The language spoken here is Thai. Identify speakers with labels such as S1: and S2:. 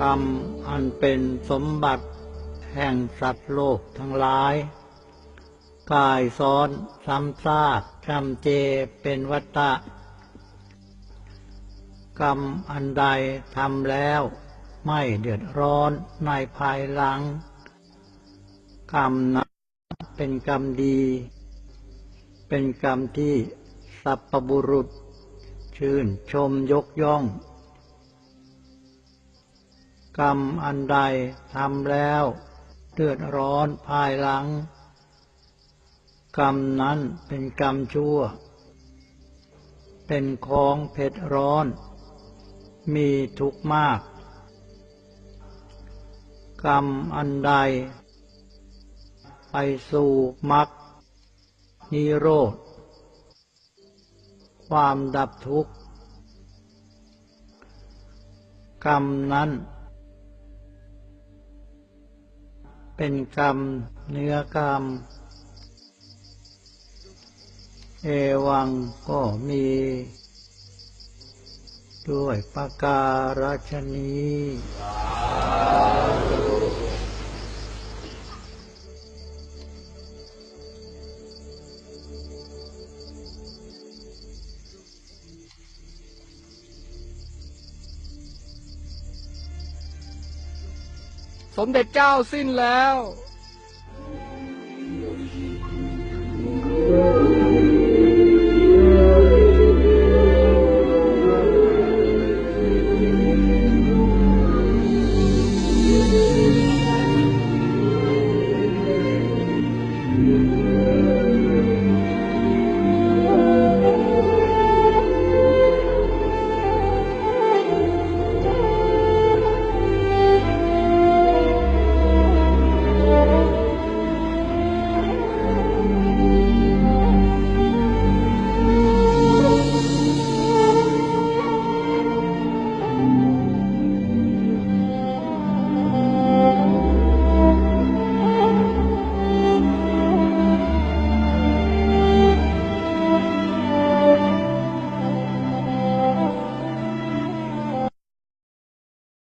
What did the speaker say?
S1: กรรมอันเป็นสมบัติแห่งสัตว์โลกทั้งหลายกายซ้อนซ้ำซากจำเจเป็นวัฏฏะกรรมอันใดทำแล้วไม่เดือดร้อนในภายหลังกรรมนั้นเป็นกรรมดีเป็นกรรมที่สัพพบุรุษชื่นชมยกย่องกรรมอันใดทำแล้วเดือดร้อนภายหลังกรรมนั้นเป็นกรรมชั่วเป็นของเผ็ดร้อนมีทุกข์มากกรรมอันใดไปสู่มรรคนิโรธความดับทุกข์กรรมนั้นเป็นกรรมเนื้อกรรมเอวังก็มีด้วยประการฉนี้
S2: สมเด็จเจ้าสิ้นแล้ว